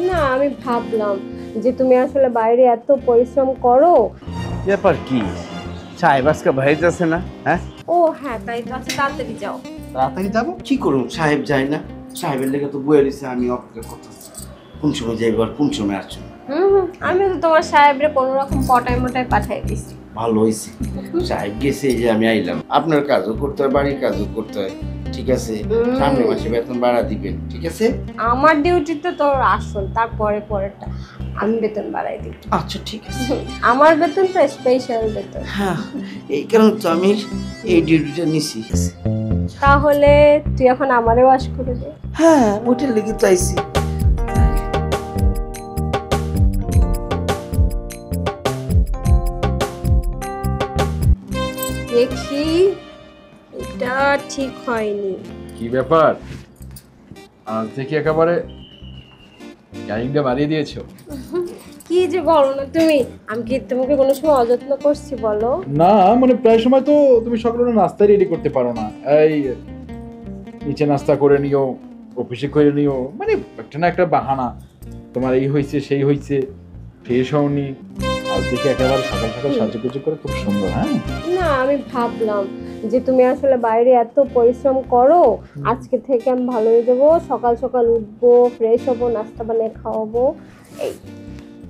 না আমি ভাবলাম যে তুমি আসলে বাইরে এত পরিশ্রম করো। ব্যাপার কি? সাহেব আজকে বাইরে যাচ্ছে না? হ্যাঁ, ও হ্যাঁ, তাই তো। আচ্ছা তাড়াতাড়ি যাও। তাড়াতাড়ি যাবো। কি করুন, সাহেব যায় না। সাহেবের লেগে তো বয়ে দিছে, আমি অপেক্ষা করতেছি কোন সময় যাইব আর কোন সময় আসছো। আমি তো তোমার সাহেবরে কোনো রকম পটায় মটায় পাঠাই দিছি। ভালো হয়েছে, সাহেব গেছে এই যে আমি আইলাম। আপনার কাজও করতে হয়, বাড়ির কাজও করতে হয়, ঠিক আছে। সামনের মাসে বেতন বাড়া দিবেন, ঠিক আছে। আমার ডিউটি তো তোর আসল, তারপরে পরেরটা আমি বেতন বাড়াই দিব। আচ্ছা ঠিক আছে। আমার বেতন তো স্পেশাল বেতন। হ্যাঁ, এই কারণে তো আমি এই ডিউটিটা নিছি। তাহলে তুই এখন আমারে ওয়াশ করে দে। হ্যাঁ, ওইটার লেগে তো আইছি। দেখি, এটা ঠিক হয়নি। কি ব্যাপার, আজ থেকে একেবারে গ্যারিংটা বাড়িয়ে দিয়েছো? কি যে বলো না তুমি, আমি কি তোমাকে কোনো সময় অযত্ন করছি বলো? না মানে প্রায় সময় তো তুমি সকালে নাস্তা রেডি করতে পারো না, এই নিচে নাস্তা করে নিও, অফিসে করে নিও, মানে একটা না একটা বাহানা। তোমার এই হয়েছে সেই হয়েছে, ফ্রেশ হওনি। আজ থেকে একেবারে সকাল সকাল সাজুগুজু করে খুব সুন্দর। হ্যাঁ না আমি ভাবলাম যে তুমি আসলে বাইরে এত পরিশ্রম করো, আজকে থেকে আমি ভালো হয়ে যাবো, সকাল সকাল উঠবো, ফ্রেশ হবো, নাস্তা বানিয়ে খাওয়াবো। এই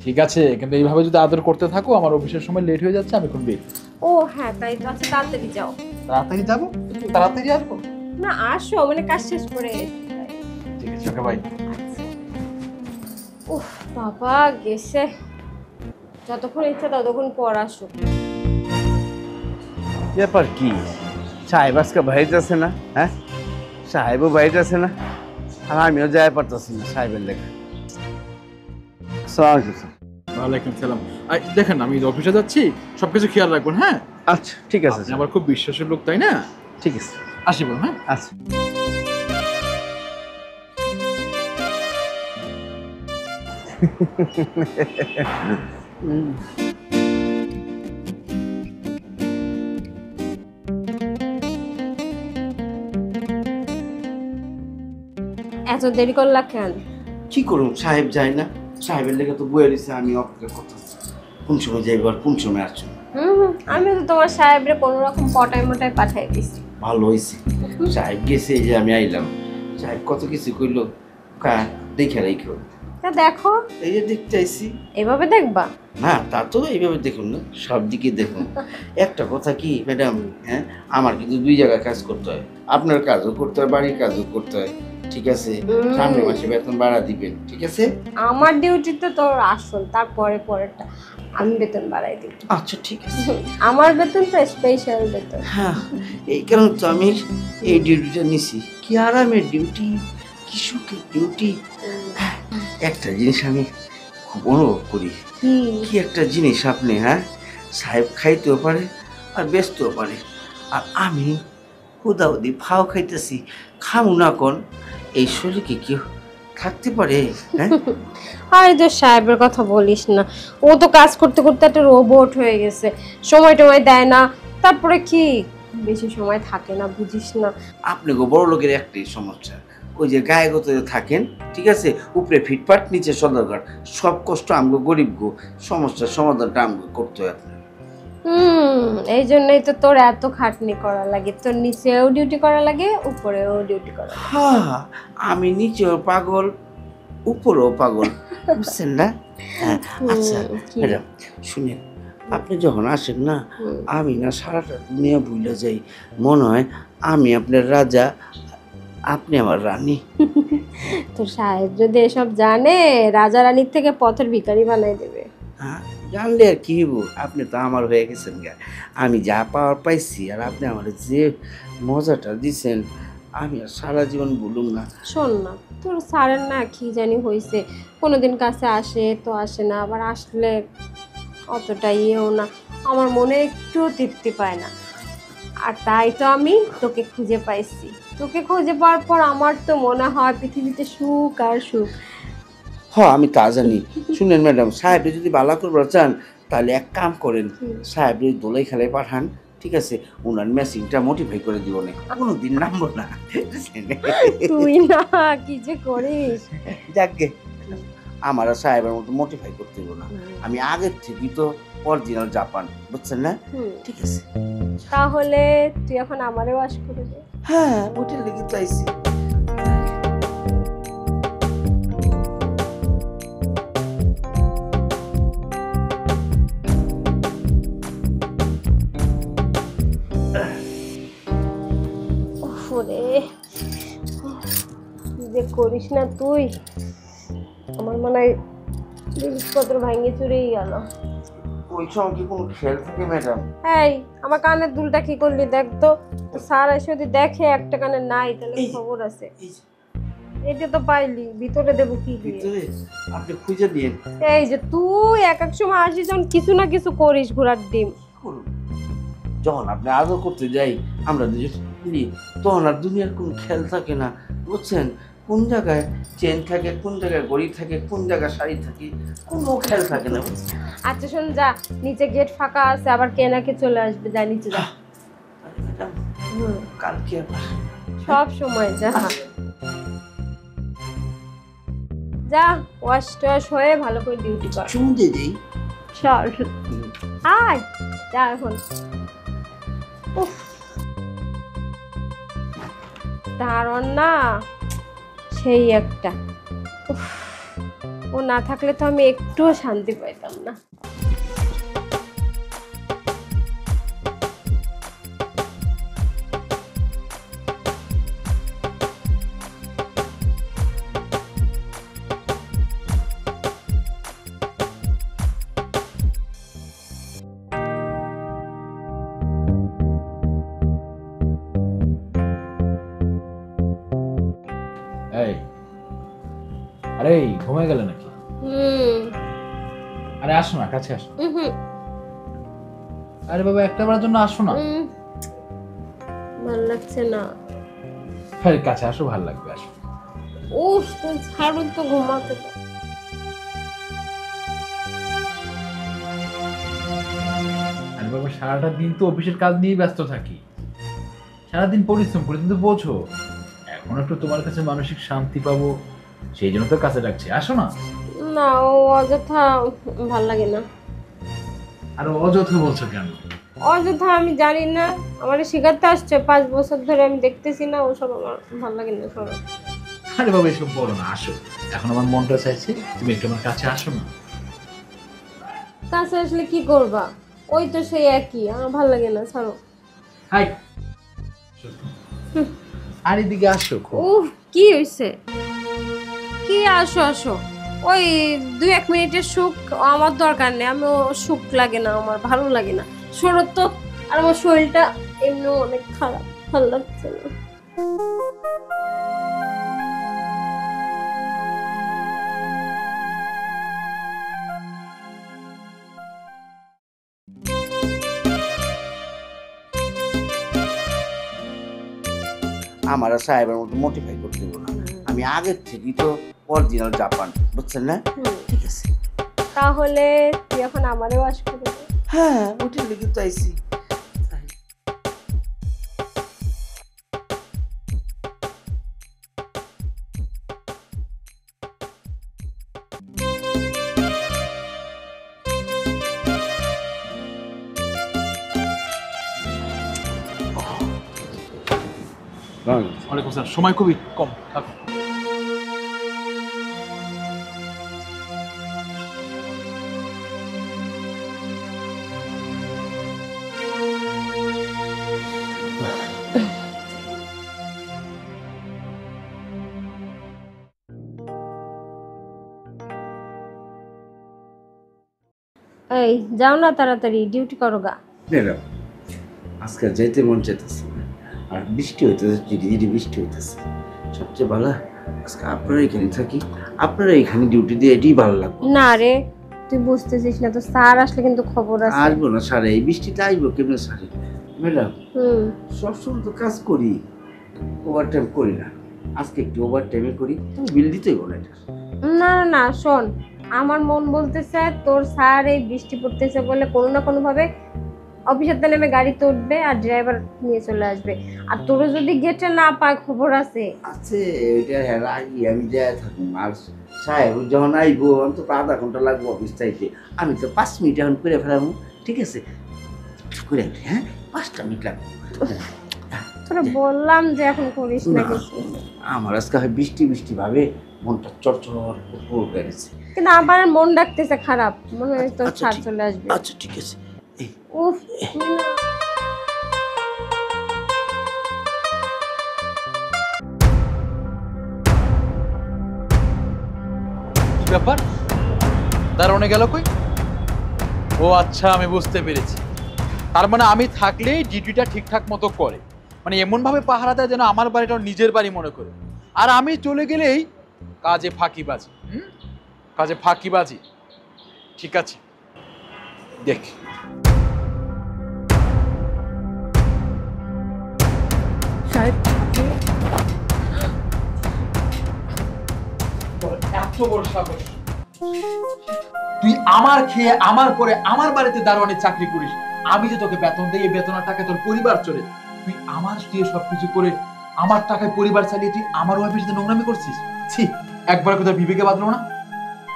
ঠিক আছে, কিন্তু এইভাবে যদি আদর করতে থাকো আমার অফিসের সময় লেট হয়ে যাচ্ছে, আমি খুব বের। ও হ্যাঁ, তাই তো। আচ্ছা তাড়াতাড়ি যাও। তাড়াতাড়ি যাবো, তাড়াতাড়ি আসবো। না আসো, মানে কাজ শেষ করে। ঠিক আছে, ওকে বাই। উফ বাবা গেছে, যতক্ষণ ইচ্ছা ততক্ষণ পর আসুক। ব্যাপার কি? সাহেব আজকে বাইরে যাচ্ছে না? হ্যাঁ, সাহেবও বাইরে যাচ্ছে না, আর আমিও যাই পারতেছি না সাহেবের লেগে। আসসালামু আলাইকুম স্যার। ওয়ালাইকুম সালাম। দেখেন আমি অফিসে যাচ্ছি, সবকিছু খেয়াল রাখবেন। হ্যাঁ আচ্ছা ঠিক আছে আপনি স্যার। আমার খুব বিশ্বাসের লোক, তাই না? ঠিক আছে, আসি বল। হ্যাঁ আচ্ছা। এত দেরি করলা কেন? কি করুন, সাহেব যায় না। সাহেবের লেগে তো বয়ে দিছে, আমি অপেক্ষা করতেছি কোন সময় যাইব আর কোন সময় আসছো। আমি তো তোমার সাহেবরে কোনো রকম পটায় মটায় পাঠাই দিছি। ভালো হয়েছে, সাহেব গেছে এই যে আমি আইলাম। সাহেব কত কিছু কইলো, দেখে রাখো। তা দেখো, এই যে দেখতে আইছি। এভাবে দেখবা না তা তো এইভাবে দেখুন না, সব দিকে দেখুন। একটা কথা কি ম্যাডাম, হ্যাঁ, আমার কিন্তু দুই জায়গায় কাজ করতে হয়। আপনার কাজও করতে হয়, বাড়ির কাজও করতে হয়, ঠিক আছে। সামনের মাসে বেতন বাড়া দিবেন, ঠিক আছে। আমার ডিউটি তো তোর আসল, তারপরে পরেরটা আমি বেতন বাড়াই দিব। আচ্ছা ঠিক আছে। আমার বেতন তো স্পেশাল বেতন। হ্যাঁ, এই কারণে তো আমি এই ডিউটিটা নিছি। কি আরামের ডিউটি, কি সুখের ডিউটি। একটা জিনিস আমি খুব অনুভব করি। কি একটা জিনিস আপনি, হ্যাঁ, সাহেব খাইতেও পারে আর বেচতেও পারে, আর আমি হুদাহুদি ফাও খাইতেছি। খামু না কোন, এই শরীরে কেউ থাকতে পারে? হ্যাঁ, আরে তো সাহেবের কথা বলিস না, ও তো কাজ করতে করতে একটা রোবট হয়ে গেছে, সময় টময় দেয় না, তারপরে কি বেশি সময় থাকে না, বুঝিস না। আপনি গো বড় লোকের একটাই সমস্যা, ওই যে গায়ে গত থাকেন, ঠিক আছে, উপরে ফিটপাট নিচে সদরঘাট, সব কষ্ট আমগো গরিব গো, সমস্যার সমাধানটা আমগো করতে হয় আপনার। এই জন্যই তো তোর এত খাটনি করা লাগে, তোর নিচেও ডিউটি করা লাগে, উপরেও ডিউটি করা লাগে। হ্যাঁ, আমি নিচেও পাগল, উপরেও পাগল, বুঝছেন না? হ্যাঁ, আচ্ছা ম্যাডাম শুনেন, আপনি যখন আসেন না, আমি না সারাটা দুনিয়া ভুলে যাই। মনে হয় আমি আপনার রাজা, আপনি আমার রানী। তোর সাহেব যদি এসব জানে, রাজা রানীর থেকে পথের ভিখারি বানাই দেবে। হ্যাঁ, জানলে আর কি হইব, আপনি তো আমার হয়ে গেছেন গা। আমি যা পাওয়ার পাইছি, আর আপনি আমার যে মজাটা দিছেন, আমি আর সারা জীবন ভুলুম না। শোন না, তোর স্যারের না কি জানি হয়েছে, কোনোদিন কাছে আসে তো আসে না, আবার আসলে অতটা ইয়েও না, আমার মনে একটু তৃপ্তি পায় না। আর তাই তো আমি তোকে খুঁজে পাইছি, তোকে খুঁজে পাওয়ার পর আমার তো মনে হয় পৃথিবীতে সুখ আর সুখ। হ্যাঁ আমি তা জানি। শুনেন ম্যাডাম, সাহেব যদি বালা করবার চান তাহলে এক কাম করেন, সাহেব যদি দোলাই খেলায় পাঠান, ঠিক আছে, ওনার মেসিংটা মোটিফাই করে দিব না, কোনোদিন নামবো না। তুই না কি যে করিস। যাকে আমার আর সাহেবের মতো মোটিফাই করতে হইব না। আমি আগের থেকেই তো অরিজিনাল জাপান, বুঝছেন না? ঠিক আছে, তাহলে তুই এখন আমারে ওয়াশ করে দে। হ্যাঁ ওইটার লেগে চাইছি। ওরে কি যে করিস না তুই, আমার মনে হয় জিনিসপত্র ভাঙে চুরেই গেল। ওই সময় কি কোনো খেয়াল থাকে ম্যাডাম? এই আমার কানের দুলটা কি করলি দেখ তো। স্যার এসে যদি দেখে একটা কানে নাই তাহলে খবর আছে। এই যে এটা তো পাইলি, ভিতরে দেবো কি দিয়ে? ভিতরে আপনি খুঁজে দিন। এই যে তুই এক এক সময় আসিস যখন কিছু না কিছু করিস ঘোড়ার ডিম। করুন। যখন আপনি আদর করতে যাই আমরা দুজন মিলি, তখন আর দুনিয়ার কোনো খেয়াল থাকে না, বুঝছেন? কোন জায়গায় চেন থাকে, কোন জায়গায় ঘড়ি থাকে, কোন জায়গায় শাড়ি থাকে, কোনো খেয়াল থাকে না, বুঝছেন? আচ্ছা শোন, যা নিচে গেট ফাঁকা আছে, আবার কে না কে চলে আসবে, যা নিচে যা। আরে ম্যাডাম, হুম, কালকে আবার সব সময় যা যা, ওয়াশ টোয়াশ হয়ে ভালো করে ডিউটি কর। চুমু দিয়ে দিই। চল আয়, যা এখন। উফ, দারুণ না সেই একটা। উফ, ও না থাকলে তো আমি একটুও শান্তি পাইতাম না। এই আরে ঘুমিয়ে গেলে নাকি? আরে আসো না, কাছে আসো। আরে বাবা একটা বারের জন্য আসো না। ভালো লাগছে না। আরে কাছে আসো, ভালো লাগবে, আসো। উফ, তুই ছাড়ুন তো, ঘুমাতে দাও। আরে বাবা সারাটা দিন তো অফিসের কাজ নিয়েই ব্যস্ত থাকি, সারাদিন পরিশ্রম করে, কিন্তু বোঝো এখন একটু তোমার কাছে মানসিক শান্তি পাবো, সেই জন্য তো কাছে ডাকছি, আসো না। না, ও অযথা ভাল লাগে না। আর অযথা বলছো কেন? অযথা আমি জানি না, আমার শিখাতে আসছে 5 বছর ধরে, আমি দেখতেছি না, ওসব আমার ভাল লাগে না সব। আরে বাবা এসব বলো না, আসো, এখন আমার মনটা চাইছে তুমি একটু আমার কাছে আসো না। কাছে আসলে কি করবা? ওই তো সেই একই, আমার ভাল লাগে না, ছাড়ো। হাই, আর এদিকে আসো। উফ, কি হইছে? কি আসো আসো, ওই 2-1 মিনিটের সুখ আমার দরকার নেই। আমি ও সুখ লাগে না, আমার ভালো লাগে না, সরো তো। আর আমার শরীরটা এমনি অনেক খারাপ, ভালো লাগছে না। আমার আর সাহেবের মতো মোটিফাই করতে হইব না। আমি আগের থেকেই তো অরিজিনাল জাপান, বুঝছেন না? ঠিক আছে, তাহলে তুই এখন আমারে ওয়াশ করে দে। হ্যাঁ ওইটার লেগে চাইছি। ওয়ালাইকুম আসসালাম, সময় খুবই কম, থাকো। এই যাও না, তাড়াতাড়ি ডিউটি করো গা। ম্যাডাম আজকে যাইতে মন চাইতেছে না, আর বৃষ্টি হইতেছে, ঝিরি ঝিরি বৃষ্টি হইতেছে। সবচেয়ে ভালো আজকে আপনারা এখানে থাকি, আপনারা এখানে ডিউটি দিয়ে এটাই ভালো লাগবে। না রে, তুই বুঝতেছিস না তো, স্যার আসলে কিন্তু খবর আছে। আসবো না সারে, এই বৃষ্টিতে আসবো কেমন সারে? ম্যাডাম হুম, সবসময় তো কাজ করি, ওভারটাইম করি না, আজকে একটু ওভারটাইমে করি, তুমি বিল দিতেই বলো এটা। না না না, শোন, আমার মন বলতেছে তোর স্যার এই বৃষ্টি পড়তেছে বলে কোনো না কোনো ভাবে অফিসের নেমে গাড়িতে উঠবে আর ড্রাইভার নিয়ে চলে আসবে। আর তোর যদি গেটে না পায়, খবর আছে। আছে ওইটা, হ্যাঁ রাখি, আমি যাই থাকুন, আর সাহেব যখন আইবো অন্তত আধা ঘন্টা লাগবো অফিস চাইতে, আমি তো 5 মিনিট এখন করে ফেলাবো, ঠিক আছে? করে ফেলি, হ্যাঁ 5টা মিনিট লাগবে। তোরা বললাম যে এখন করিস না না, কিছু, আমার আজকে হয় বৃষ্টি বৃষ্টি ভাবে মনটা চরচর হয়ে গেছে। কিন্তু আমার মন ডাকতেছে খারাপ, মনে হয় তোর আচ্ছা, ছাড় ঠিক- চলে আসবে। আচ্ছা ঠিক আছে। এই উফ তুই না। কি ব্যাপার, দারোয়ানে গেল কই? ও আচ্ছা, আমি বুঝতে পেরেছি। তার মানে আমি থাকলেই ডিউটিটা ঠিকঠাক মতো করে, মানে এমন ভাবে পাহারা দেয় যেন আমার বাড়িটা ওর নিজের বাড়ি মনে করে, আর আমি চলে গেলেই কাজে ফাঁকিবাজি। কাজে ফাঁকিবাজি, ঠিক আছে দেখ। সাহেব, এত বড় সাহস! তুই আমার খেয়ে আমার পরে আমার বাড়িতে দারোয়ানের চাকরি করিস, আমি যে তোকে বেতন দিই, এই বেতনের টাকায় তোর পরিবার চলে, তুই আমার দিয়ে সবকিছু করে আমার টাকায় পরিবার চালিয়ে তুই আমার ওয়াইফের সাথে নোংরামি করছিস? ছি, একবার কোথাও বিবেকে বাঁধলো না?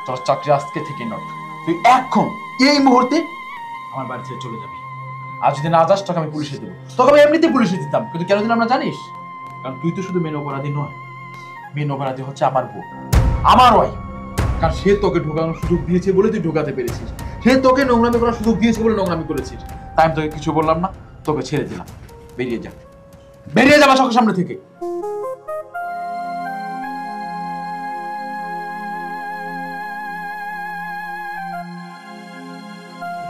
তোর চাকরি আজকে থেকে নট, তুই এখন এই মুহূর্তে আমার বাড়ি ছেড়ে চলে যাবি। আর যদি না যাস তোকে আমি পুলিশে দেবো, তোকে আমি এমনিতে পুলিশে দিতাম, কিন্তু কেন দিলাম না জানিস? কারণ তুই তো শুধু মেন অপরাধী নয়, মেন অপরাধী হচ্ছে আমার বউ, আমার ওয়াইফ। কারণ সে তোকে ঢোকানোর সুযোগ দিয়েছে বলে তুই ঢোকাতে পেরেছিস, সে তোকে নোংরামি করার সুযোগ দিয়েছে বলে নোংরামি করেছিস। তাই আমি তোকে কিছু বললাম না, তোকে ছেড়ে দিলাম। বেরিয়ে যা, বেরিয়ে যাবা চোখের সামনে থেকে।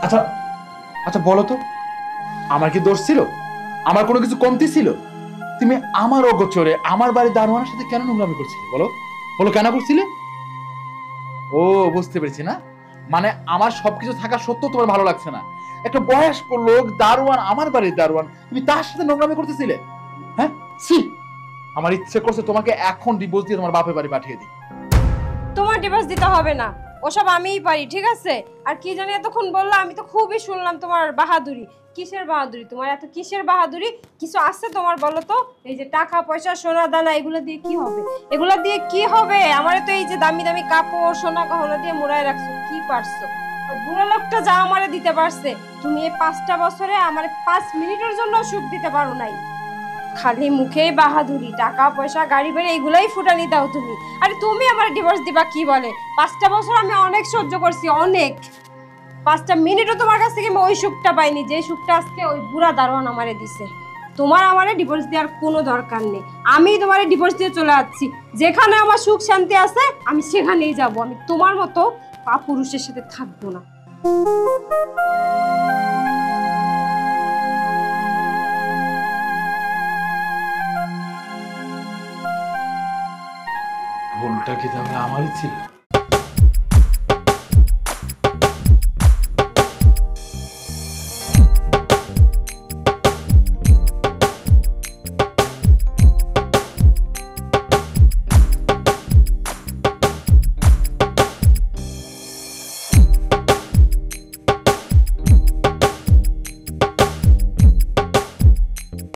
আচ্ছা আচ্ছা বলো তো, আমার কি দোষ ছিল? আমার কোনো কিছু কমতি ছিল? তুমি আমার অগোচরে আমার বাড়ির দারোয়ানের সাথে কেন নোংরামি করছিলে? বলো বলো, কেন করছিলে? ও, বুঝতে পেরেছি না, মানে আমার সবকিছু থাকা সত্ত্বেও তোমার ভালো লাগছে না। একটা বয়স্ক লোক দারোয়ান, আমার বাড়ির দারোয়ান, তুমি তার সাথে নোংরামি করতেছিলে? হ্যাঁ, ছি! আমার ইচ্ছে করছে তোমাকে এখন ডিভোর্স দিয়ে তোমার বাপের বাড়ি পাঠিয়ে দিই। তোমার ডিভোর্স দিতে হবে না, ওসব আমিই পারি, ঠিক আছে? আর কি জানি এতক্ষণ বললা, আমি তো খুবই শুনলাম তোমার বাহাদুরি। কিসের বাহাদুরি তোমার, এত কিসের বাহাদুরি? কিছু আছে তোমার বলো তো? এই যে টাকা পয়সা সোনা দানা, এগুলো দিয়ে কি হবে? এগুলো দিয়ে কি হবে? আমার তো এই যে দামি দামি কাপড় সোনা গহনা দিয়ে মোড়ায় রাখছো, কি পারছো? আর বুড়ো লোকটা যা আমারে দিতে পারছে, তুমি এই 5টা বছরে আমার 5 মিনিটের জন্য সুখ দিতে পারো নাই। খালি মুখেই বাহাদুরি, টাকা পয়সা গাড়ি বাড়ি এগুলাই ফুটানি দাও তুমি। আরে তুমি আমার ডিভোর্স দিবা কি বলে? 5টা বছর আমি অনেক সহ্য করছি, অনেক। 5টা মিনিটও তোমার কাছ থেকে আমি ওই সুখটা পাইনি যে সুখটা আজকে ওই বুড়া দারোয়ান আমারে দিছে। তোমার আমারে ডিভোর্স দেওয়ার কোনো দরকার নেই, আমি তোমারে ডিভোর্স দিয়ে চলে যাচ্ছি। যেখানে আমার সুখ শান্তি আছে আমি সেখানেই যাব, আমি তোমার মতো পুরুষের সাথে থাকবো না। ভুলটা কি তাহলে আমারই ছিল?